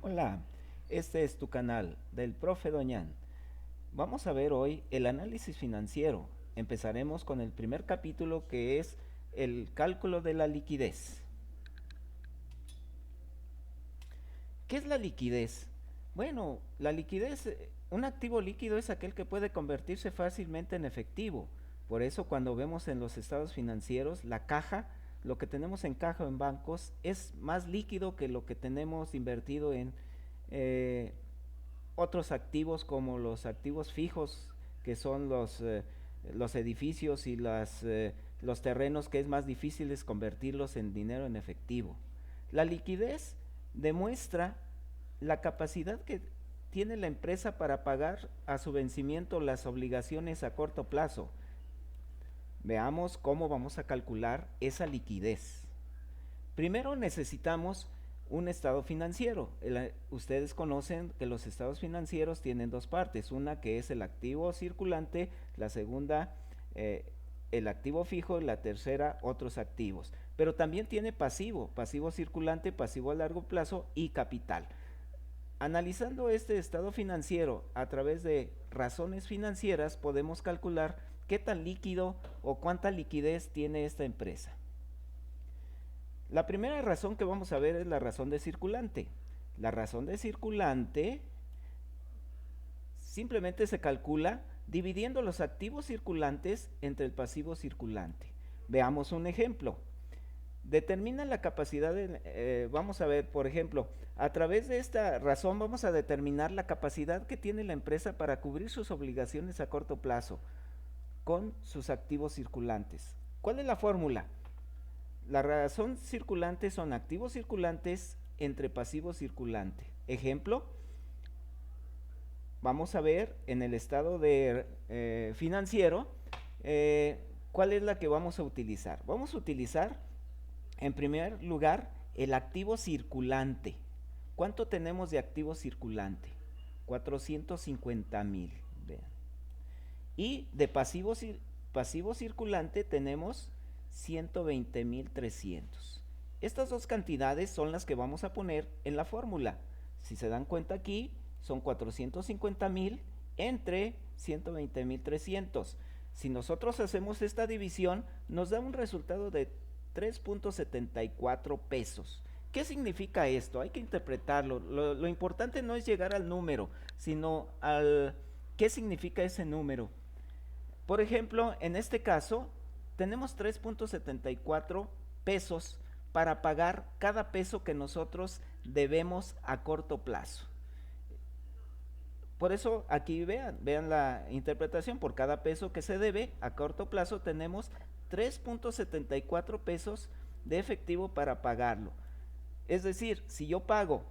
Hola, este es tu canal del Profe Doñán. Vamos a ver hoy el análisis financiero. Empezaremos con el primer capítulo que es el cálculo de la liquidez. ¿Qué es la liquidez? Bueno, la liquidez, un activo líquido es aquel que puede convertirse fácilmente en efectivo. Por eso cuando vemos en los estados financieros, la caja, lo que tenemos en caja o en bancos, es más líquido que lo que tenemos invertido en eh, otros activos como los activos fijos, que son los edificios y los terrenos, que es más difícil es convertirlos en dinero en efectivo. La liquidez demuestra la capacidad que tiene la empresa para pagar a su vencimiento las obligaciones a corto plazo. Veamos cómo vamos a calcular esa liquidez. Primero necesitamos un estado financiero. Ustedes conocen que los estados financieros tienen dos partes, una que es el activo circulante, la segunda el activo fijo y la tercera otros activos. Pero también tiene pasivo, pasivo circulante, pasivo a largo plazo y capital. Analizando este estado financiero a través de razones financieras podemos calcular qué tan líquido o cuánta liquidez tiene esta empresa. La primera razón que vamos a ver es la razón de circulante. La razón de circulante simplemente se calcula dividiendo los activos circulantes entre el pasivo circulante. Veamos un ejemplo. Determina la capacidad vamos a ver, por ejemplo, a través de esta razón vamos a determinar la capacidad que tiene la empresa para cubrir sus obligaciones a corto plazo con sus activos circulantes. ¿Cuál es la fórmula? La razón circulante son activos circulantes entre pasivo circulante. Ejemplo, vamos a ver en el estado de financiero cuál es la que vamos a utilizar. Vamos a utilizar en primer lugar el activo circulante. ¿Cuánto tenemos de activo circulante? 450,000. Vean. Y de pasivo circulante tenemos 120,300. Estas dos cantidades son las que vamos a poner en la fórmula. Si se dan cuenta aquí, son 450,000 entre 120,300. Si nosotros hacemos esta división, nos da un resultado de 3.74 pesos. ¿Qué significa esto? Hay que interpretarlo. Lo importante no es llegar al número, sino al qué significa ese número. Por ejemplo, en este caso, tenemos 3.74 pesos para pagar cada peso que nosotros debemos a corto plazo. Por eso aquí vean la interpretación. Por cada peso que se debe a corto plazo tenemos 3.74 pesos de efectivo para pagarlo. Es decir, si yo pago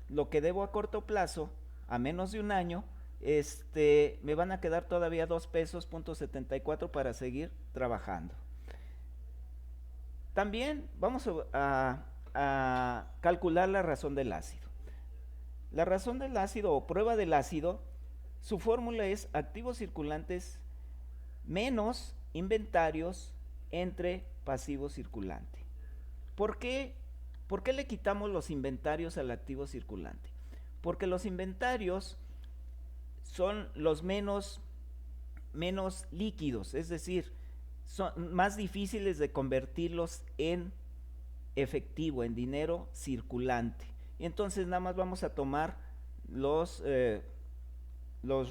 lo que debo a corto plazo a menos de un año, me van a quedar todavía 2 pesos punto 74 para seguir trabajando. También vamos a calcular la razón del ácido. La razón del ácido o prueba del ácido, su fórmula es activos circulantes menos inventarios entre pasivo circulante. ¿Por qué? ¿Por qué le quitamos los inventarios al activo circulante? Porque los inventarios son los menos líquidos, es decir, son más difíciles de convertirlos en efectivo, en dinero circulante. Y entonces nada más vamos a tomar los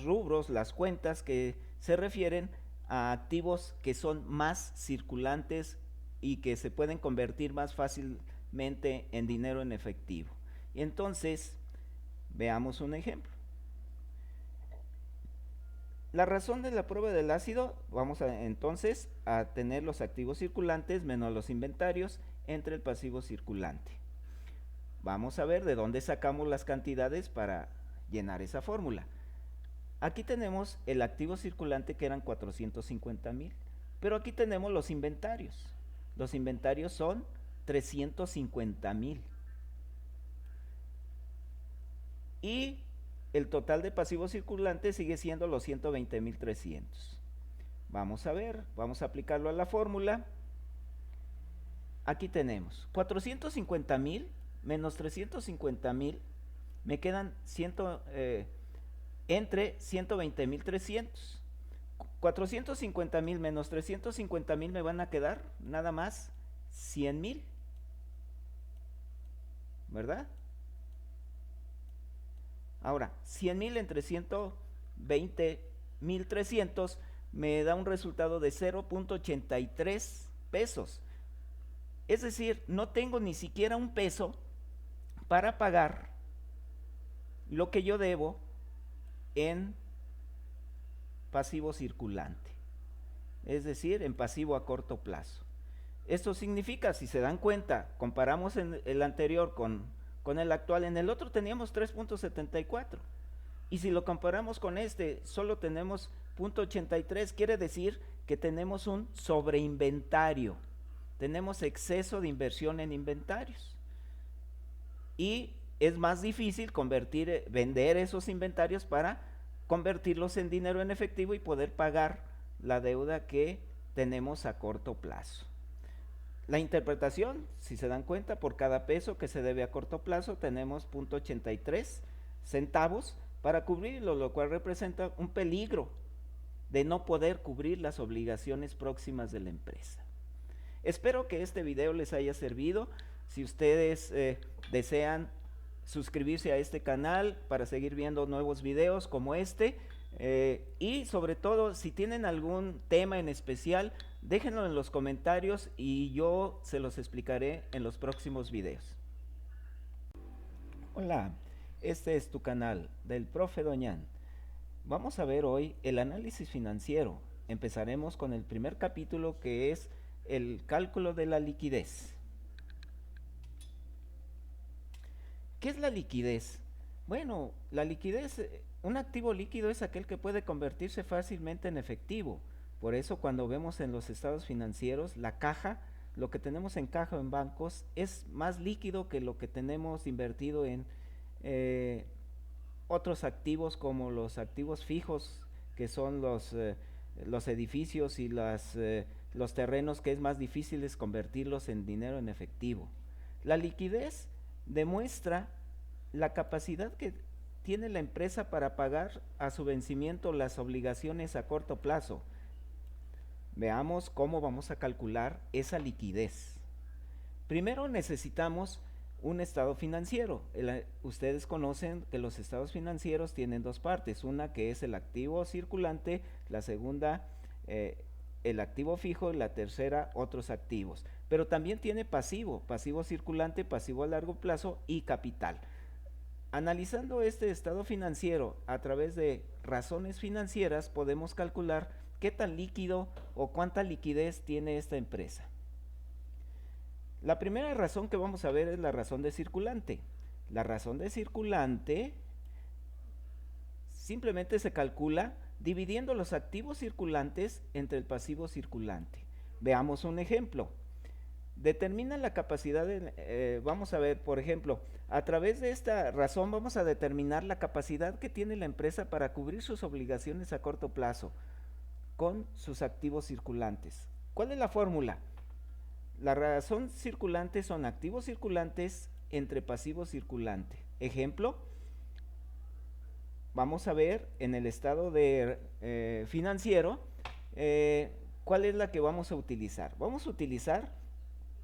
rubros, las cuentas que se refieren a activos que son más circulantes y que se pueden convertir más fácilmente en dinero en efectivo. Y entonces, veamos un ejemplo. La razón de la prueba del ácido, vamos entonces a tener los activos circulantes menos los inventarios entre el pasivo circulante. Vamos a ver de dónde sacamos las cantidades para llenar esa fórmula. Aquí tenemos el activo circulante que eran 450,000, pero aquí tenemos los inventarios. Los inventarios son 350,000. Y el total de pasivos circulantes sigue siendo los 120,300. Vamos a ver, vamos a aplicarlo a la fórmula. Aquí tenemos 450,000 menos 350,000 me quedan entre 120,300. 450,000 menos 350,000 me van a quedar nada más 100,000, ¿verdad? Ahora, 100,000 entre 120,300 me da un resultado de 0.83 pesos. Es decir, no tengo ni siquiera un peso para pagar lo que yo debo en pasivo circulante, es decir, en pasivo a corto plazo. Esto significa, si se dan cuenta, comparamos el anterior con el actual, en el otro teníamos 3.74 y si lo comparamos con este solo tenemos 0.83, quiere decir que tenemos un sobreinventario, tenemos exceso de inversión en inventarios y es más difícil vender esos inventarios para convertirlos en dinero en efectivo y poder pagar la deuda que tenemos a corto plazo. La interpretación, si se dan cuenta, por cada peso que se debe a corto plazo tenemos 0.83 centavos para cubrirlo, lo cual representa un peligro de no poder cubrir las obligaciones próximas de la empresa. Espero que este video les haya servido. Si ustedes desean suscribirse a este canal para seguir viendo nuevos videos como este, y sobre todo si tienen algún tema en especial, déjenlo en los comentarios y yo se los explicaré en los próximos videos. Hola, este es tu canal del Profe Doñán. Vamos a ver hoy el análisis financiero. Empezaremos con el primer capítulo, que es el cálculo de la liquidez. ¿Qué es la liquidez? Bueno, la liquidez, un activo líquido es aquel que puede convertirse fácilmente en efectivo. Por eso cuando vemos en los estados financieros, la caja, lo que tenemos en caja o en bancos, es más líquido que lo que tenemos invertido en otros activos, como los activos fijos, que son los edificios y los terrenos, que es más difícil convertirlos en dinero en efectivo. La liquidez demuestra la capacidad que tiene la empresa para pagar a su vencimiento las obligaciones a corto plazo. Veamos cómo vamos a calcular esa liquidez. Primero necesitamos un estado financiero. Ustedes conocen que los estados financieros tienen dos partes, una que es el activo circulante, la segunda el activo fijo y la tercera otros activos. Pero también tiene pasivo circulante, pasivo a largo plazo y capital. Analizando este estado financiero a través de razones financieras, podemos calcular qué tan líquido o cuánta liquidez tiene esta empresa. La primera razón que vamos a ver es la razón de circulante. La razón de circulante simplemente se calcula dividiendo los activos circulantes entre el pasivo circulante. Veamos un ejemplo. Determina la capacidad vamos a ver, por ejemplo, a través de esta razón vamos a determinar la capacidad que tiene la empresa para cubrir sus obligaciones a corto plazo con sus activos circulantes. ¿Cuál es la fórmula? La razón circulante son activos circulantes entre pasivo circulante. Ejemplo, vamos a ver en el estado de financiero cuál es la que vamos a utilizar. Vamos a utilizar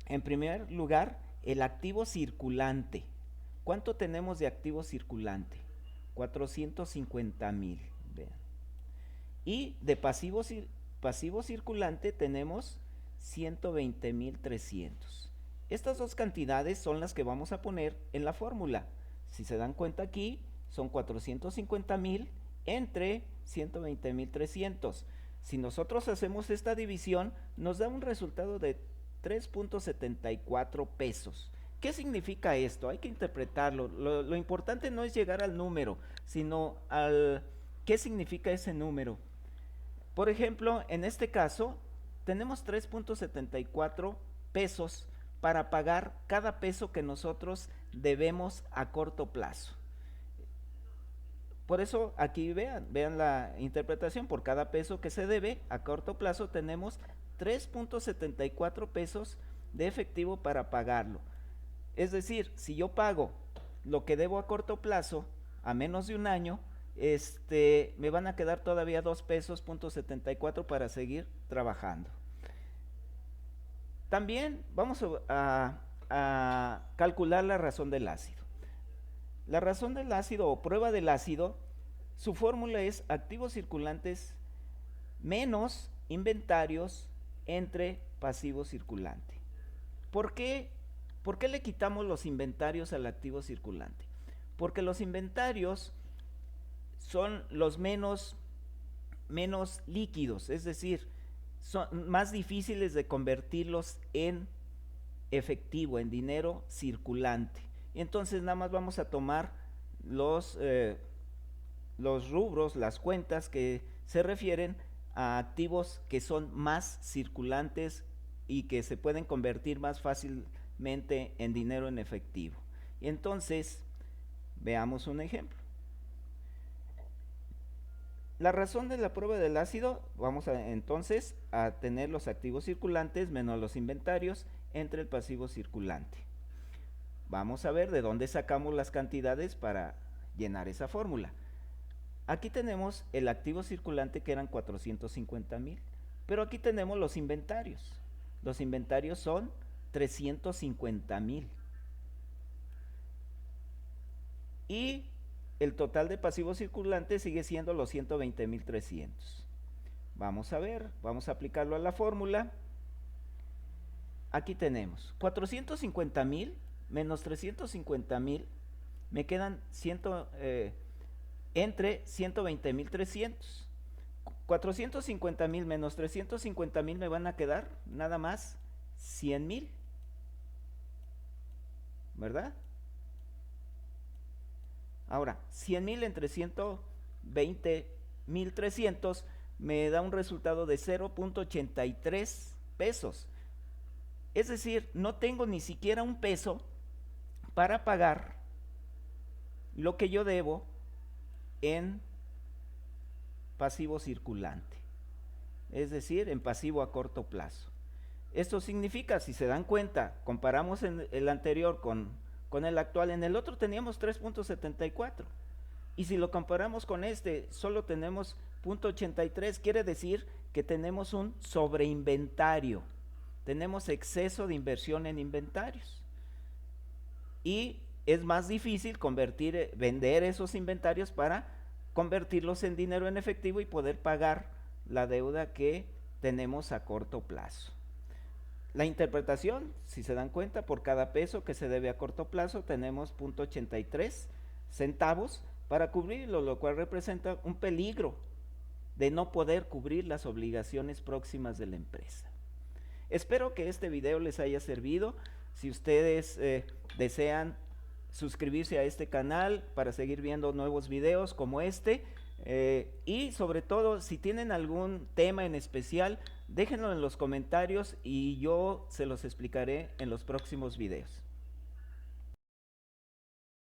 en primer lugar el activo circulante. ¿Cuánto tenemos de activo circulante? 450,000. Vean. Y de pasivo circulante tenemos 120,300. Estas dos cantidades son las que vamos a poner en la fórmula. Si se dan cuenta, aquí son 450,000 entre 120,300. Si nosotros hacemos esta división, nos da un resultado de 3.74 pesos. ¿Qué significa esto? Hay que interpretarlo. Lo importante no es llegar al número, sino al qué significa ese número. Por ejemplo, en este caso, tenemos 3.74 pesos para pagar cada peso que nosotros debemos a corto plazo. Por eso aquí vean la interpretación. Por cada peso que se debe a corto plazo tenemos 3.74 pesos de efectivo para pagarlo. Es decir, si yo pago lo que debo a corto plazo, a menos de un año, me van a quedar todavía 2 pesos punto 74 para seguir trabajando. También vamos a calcular la razón del ácido. La razón del ácido o prueba del ácido, su fórmula es activos circulantes menos inventarios entre pasivo circulante. ¿Por qué le quitamos los inventarios al activo circulante? Porque los inventarios son los menos líquidos, es decir, son más difíciles de convertirlos en efectivo, en dinero circulante. Entonces nada más vamos a tomar los rubros, las cuentas que se refieren a activos que son más circulantes y que se pueden convertir más fácilmente en dinero en efectivo. Y entonces, veamos un ejemplo. La razón de la prueba del ácido, vamos entonces a tener los activos circulantes menos los inventarios entre el pasivo circulante. Vamos a ver de dónde sacamos las cantidades para llenar esa fórmula. Aquí tenemos el activo circulante que eran 450,000, pero aquí tenemos los inventarios. Los inventarios son 350,000. Y el total de pasivos circulantes sigue siendo los 120,300. Vamos a ver, vamos a aplicarlo a la fórmula. Aquí tenemos 450,000 menos 350,000, me quedan entre 120,300. 450,000 menos 350,000 me van a quedar nada más 100,000, ¿verdad? Ahora, 100,000 entre 120,300 me da un resultado de 0.83 pesos. Es decir, no tengo ni siquiera un peso para pagar lo que yo debo en pasivo circulante, es decir, en pasivo a corto plazo. Esto significa, si se dan cuenta, comparamos el anterior con el actual, en el otro teníamos 3.74 y si lo comparamos con este solo tenemos 0.83, quiere decir que tenemos un sobreinventario, tenemos exceso de inversión en inventarios y es más difícil vender esos inventarios para convertirlos en dinero en efectivo y poder pagar la deuda que tenemos a corto plazo. La interpretación, si se dan cuenta, por cada peso que se debe a corto plazo tenemos 0.83 centavos para cubrirlo, lo cual representa un peligro de no poder cubrir las obligaciones próximas de la empresa. Espero que este video les haya servido. Si ustedes desean suscribirse a este canal para seguir viendo nuevos videos como este, y sobre todo si tienen algún tema en especial, déjenlo en los comentarios y yo se los explicaré en los próximos videos.